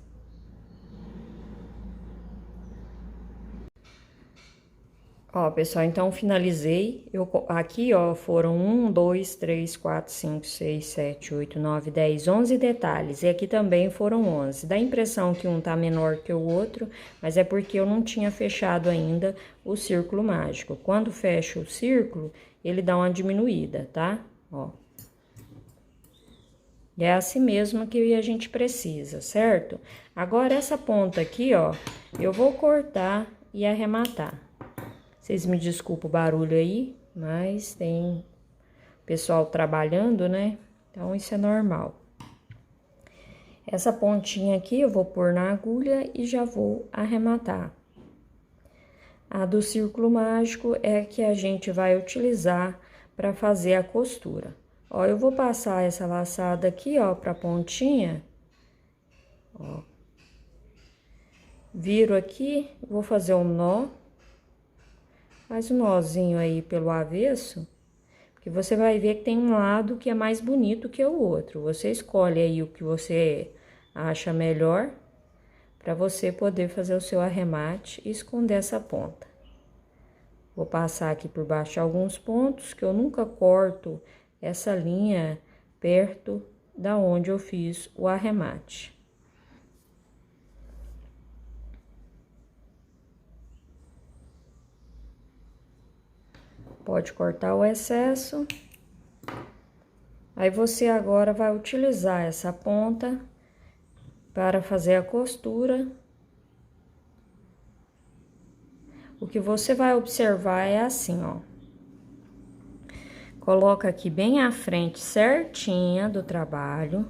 Ó, pessoal, então finalizei. Aqui, ó, foram 1, 2, 3, 4, 5, 6, 7, 8, 9, 10, 11 detalhes. E aqui também foram 11. Dá a impressão que um tá menor que o outro, mas é porque eu não tinha fechado ainda o círculo mágico. Quando fecho o círculo, ele dá uma diminuída, tá? Ó. E é assim mesmo que a gente precisa, certo? Agora, essa ponta aqui, ó, eu vou cortar e arrematar. Vocês me desculpem o barulho aí, mas tem pessoal trabalhando, né? Então, isso é normal. Essa pontinha aqui eu vou pôr na agulha e já vou arrematar. A do círculo mágico é que a gente vai utilizar para fazer a costura. Ó, eu vou passar essa laçada aqui, ó, pra pontinha. Ó. Viro aqui, vou fazer um nó. Faz um nozinho aí pelo avesso, porque você vai ver que tem um lado que é mais bonito que o outro. Você escolhe aí o que você acha melhor, para você poder fazer o seu arremate e esconder essa ponta. Vou passar aqui por baixo alguns pontos, que eu nunca corto essa linha perto da onde eu fiz o arremate. Pode cortar o excesso. Aí, você agora vai utilizar essa ponta para fazer a costura. O que você vai observar é assim, ó. Coloca aqui bem à frente, certinha do trabalho.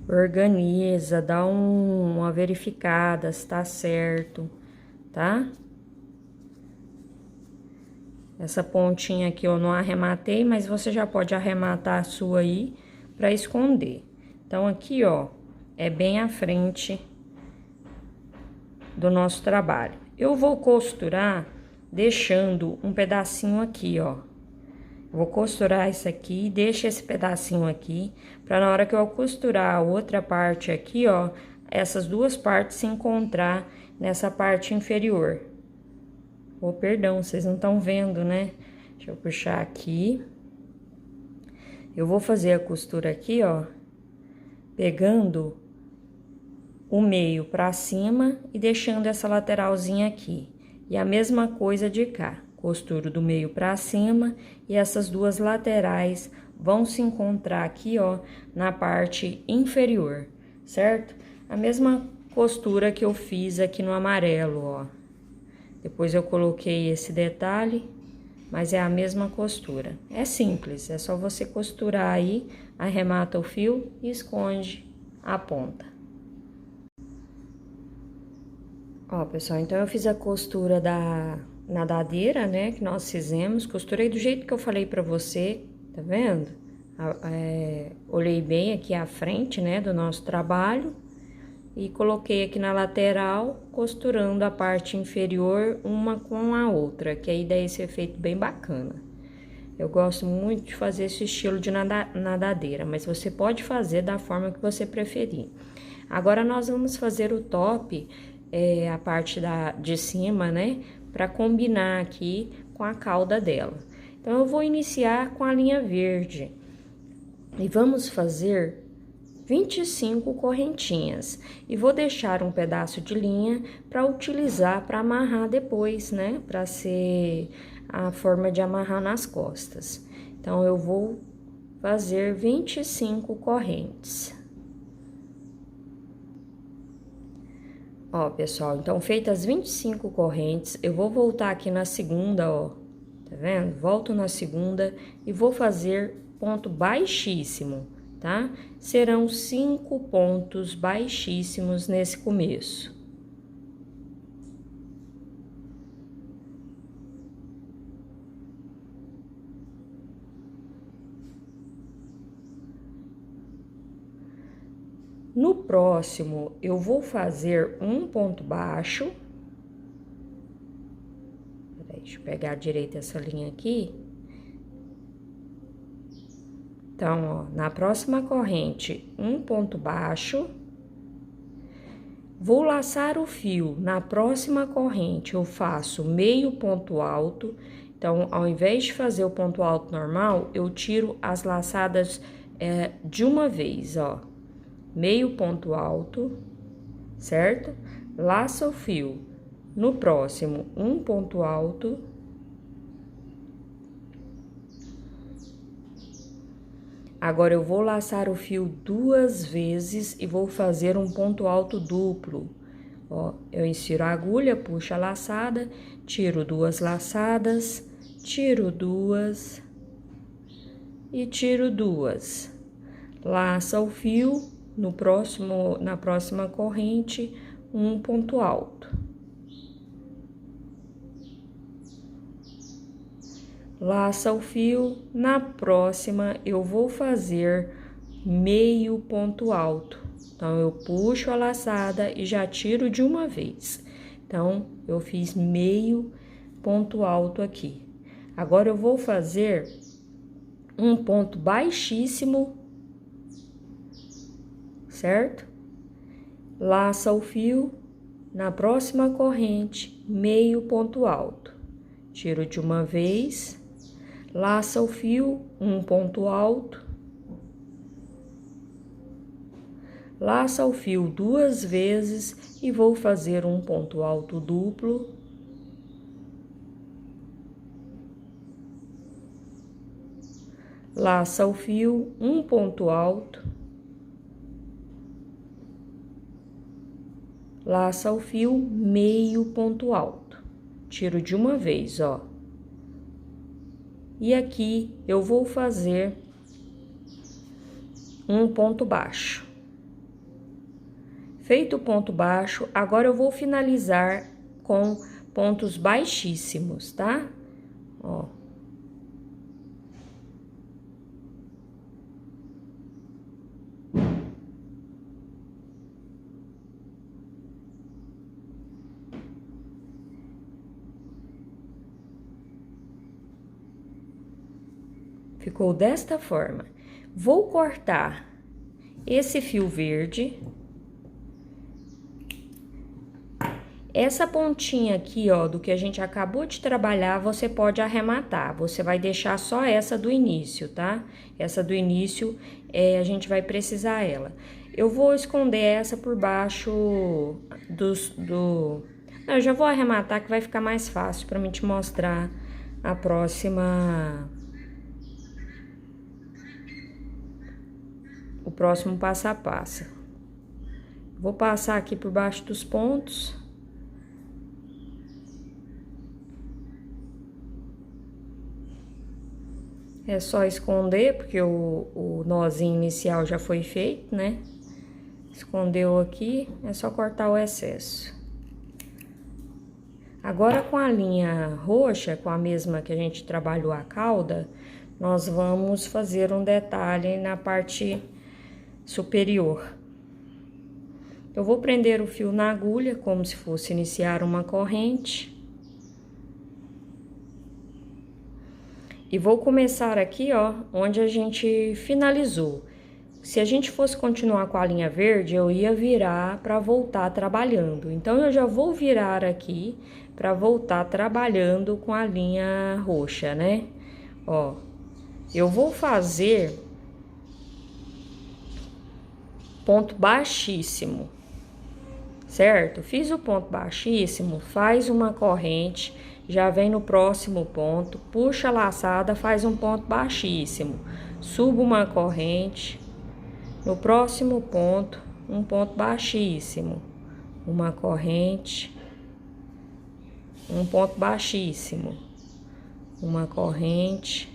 Organiza, dá uma verificada se tá certo, tá? Essa pontinha aqui eu não arrematei, mas você já pode arrematar a sua aí pra esconder. Então, aqui, ó, é bem à frente do nosso trabalho. Eu vou costurar deixando um pedacinho aqui, ó. Vou costurar isso aqui e deixo esse pedacinho aqui, pra na hora que eu costurar a outra parte aqui, ó, essas duas partes se encontrar nessa parte inferior. Oh, perdão, vocês não estão vendo, né? Deixa eu puxar aqui. Eu vou fazer a costura aqui, ó, pegando o meio pra cima e deixando essa lateralzinha aqui. E a mesma coisa de cá. Costuro do meio pra cima e essas duas laterais vão se encontrar aqui, ó, na parte inferior, certo? A mesma costura que eu fiz aqui no amarelo, ó. Depois eu coloquei esse detalhe, mas é a mesma costura. É simples, é só você costurar aí, arremata o fio e esconde a ponta. Ó, pessoal, então eu fiz a costura da nadadeira, né, que nós fizemos. Costurei do jeito que eu falei pra você, tá vendo? Olhei bem aqui à frente, né, do nosso trabalho. E coloquei aqui na lateral, costurando a parte inferior uma com a outra, que aí dá esse efeito bem bacana. Eu gosto muito de fazer esse estilo de nadadeira, mas você pode fazer da forma que você preferir. Agora, nós vamos fazer o top, a parte de cima, né, para combinar aqui com a cauda dela. Então, eu vou iniciar com a linha verde e vamos fazer 25 correntinhas e vou deixar um pedaço de linha para utilizar para amarrar depois, né? Para ser a forma de amarrar nas costas. Então, eu vou fazer 25 correntes. Ó, pessoal, então, feitas 25 correntes, eu vou voltar aqui na segunda, ó, tá vendo? Volto na segunda e vou fazer ponto baixíssimo, tá? Serão 5 pontos baixíssimos nesse começo. No próximo, eu vou fazer um ponto baixo. Peraí, deixa eu pegar direito essa linha aqui. Então, ó, na próxima corrente, um ponto baixo. Vou laçar o fio. Na próxima corrente, eu faço meio ponto alto. Então, ao invés de fazer o ponto alto normal, eu tiro as laçadas de uma vez, ó. Meio ponto alto, certo? Laça o fio. No próximo, um ponto alto. Agora, eu vou laçar o fio 2 vezes e vou fazer um ponto alto duplo. Ó, eu insiro a agulha, puxo a laçada, tiro 2 laçadas, tiro 2 e tiro 2. Laça o fio, na próxima corrente, um ponto alto. Laça o fio, na próxima eu vou fazer meio ponto alto. Então, eu puxo a laçada e já tiro de uma vez. Então, eu fiz meio ponto alto aqui. Agora, eu vou fazer um ponto baixíssimo, certo? Laça o fio, na próxima corrente, meio ponto alto. Tiro de uma vez, laça o fio, um ponto alto, laça o fio 2 vezes e vou fazer um ponto alto duplo. Laça o fio, um ponto alto, laça o fio, meio ponto alto. Tiro de uma vez, ó. E aqui eu vou fazer um ponto baixo. Feito o ponto baixo, agora eu vou finalizar com pontos baixíssimos, tá? Ó. Ficou desta forma. Vou cortar esse fio verde. Essa pontinha aqui, ó, do que a gente acabou de trabalhar, você pode arrematar. Você vai deixar só essa do início, tá? Essa do início, a gente vai precisar ela. Eu vou esconder essa por baixo Não, eu já vou arrematar que vai ficar mais fácil pra mim te mostrar a próxima... O próximo passo a passo. Vou passar aqui por baixo dos pontos. É só esconder, porque o nozinho inicial já foi feito, né? Escondeu aqui, é só cortar o excesso. Agora, com a linha roxa, com a mesma que a gente trabalhou a cauda, nós vamos fazer um detalhe na parte superior. Eu vou prender o fio na agulha, como se fosse iniciar uma corrente. E vou começar aqui, ó, onde a gente finalizou. Se a gente fosse continuar com a linha verde, eu ia virar para voltar trabalhando. Então, eu já vou virar aqui para voltar trabalhando com a linha roxa, né? Ó, eu vou fazer ponto baixíssimo, certo? Fiz o ponto baixíssimo, faz uma corrente... Já vem no próximo ponto, puxa a laçada, faz um ponto baixíssimo. Subo uma corrente. No próximo ponto, um ponto baixíssimo. Uma corrente. Um ponto baixíssimo. Uma corrente.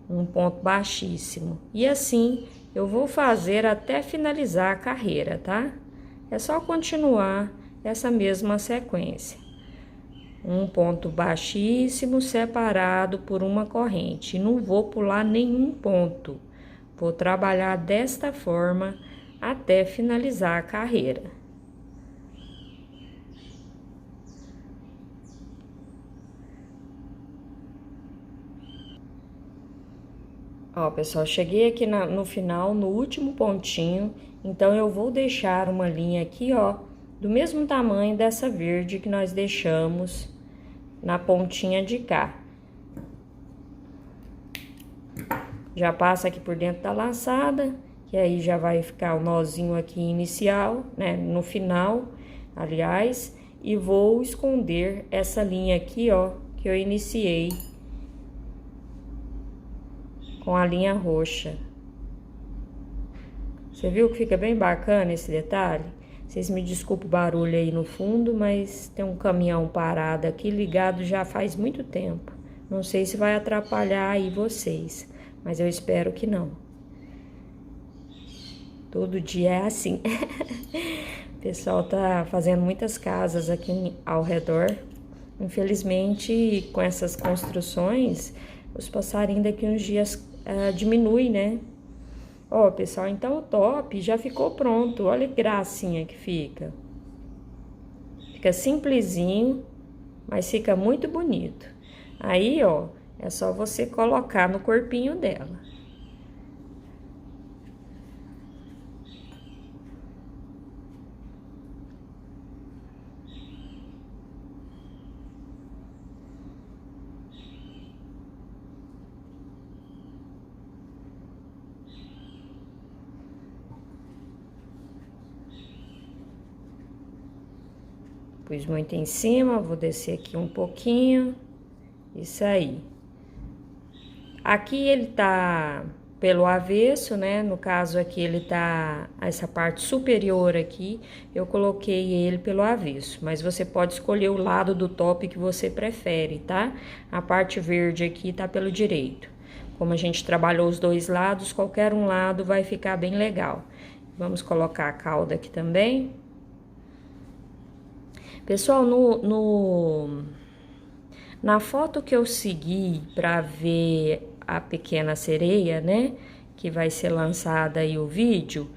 Um ponto baixíssimo. E assim, eu vou fazer até finalizar a carreira, tá? É só continuar essa mesma sequência. Um ponto baixíssimo separado por uma corrente. Não vou pular nenhum ponto. Vou trabalhar desta forma até finalizar a carreira. Ó, pessoal, cheguei aqui no final, no último pontinho. Então, eu vou deixar uma linha aqui, ó, do mesmo tamanho dessa verde que nós deixamos na pontinha de cá. Já passa aqui por dentro da laçada, que aí já vai ficar o nozinho aqui inicial, né, no final, aliás, e vou esconder essa linha aqui, ó, que eu iniciei com a linha roxa. Você viu que fica bem bacana esse detalhe? Vocês me desculpem o barulho aí no fundo, mas tem um caminhão parado aqui, ligado já faz muito tempo. Não sei se vai atrapalhar aí vocês, mas eu espero que não. Todo dia é assim. O pessoal tá fazendo muitas casas aqui ao redor. Infelizmente, com essas construções, os passarinhos daqui uns dias diminuem, né? Ó, pessoal, então o top já ficou pronto. Olha que gracinha que fica. Fica simplesinho, mas fica muito bonito. Aí, ó, é só você colocar no corpinho dela. Pus muito em cima, vou descer aqui um pouquinho. Isso aí. Aqui ele tá pelo avesso, né? No caso aqui ele tá, essa parte superior aqui, eu coloquei ele pelo avesso. Mas você pode escolher o lado do top que você prefere, tá? A parte verde aqui tá pelo direito. Como a gente trabalhou os dois lados, qualquer um lado vai ficar bem legal. Vamos colocar a cauda aqui também. Pessoal, na foto que eu segui para ver a pequena sereia, né, que vai ser lançada aí o vídeo,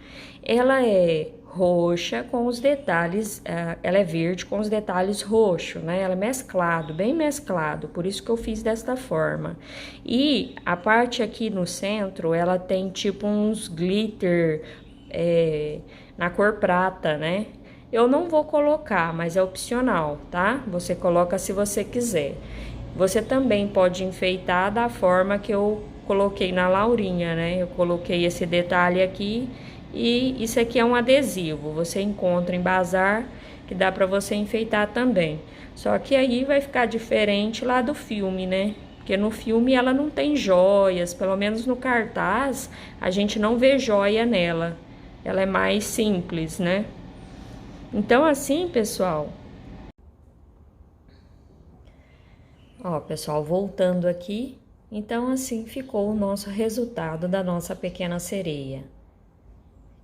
ela é roxa com os detalhes, ela é verde com os detalhes roxo, né, ela é mesclado, bem mesclado, por isso que eu fiz desta forma. E a parte aqui no centro, ela tem tipo uns glitter na cor prata, né. Eu não vou colocar, mas é opcional, tá? Você coloca se você quiser. Você também pode enfeitar da forma que eu coloquei na Laurinha, né? Eu coloquei esse detalhe aqui e isso aqui é um adesivo. Você encontra em bazar que dá pra você enfeitar também. Só que aí vai ficar diferente lá do filme, né? Porque no filme ela não tem joias, pelo menos no cartaz a gente não vê joia nela. Ela é mais simples, né? Então, assim, pessoal, ó, pessoal, voltando aqui, então assim ficou o nosso resultado da nossa pequena sereia.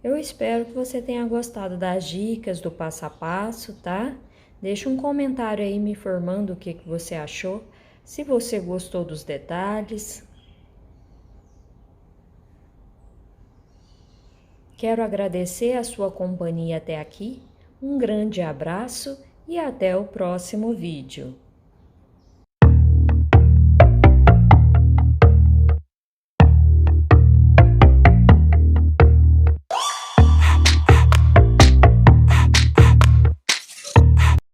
Eu espero que você tenha gostado das dicas do passo a passo, tá? Deixa um comentário aí me informando o que você achou, se você gostou dos detalhes. Quero agradecer a sua companhia até aqui. Um grande abraço e até o próximo vídeo.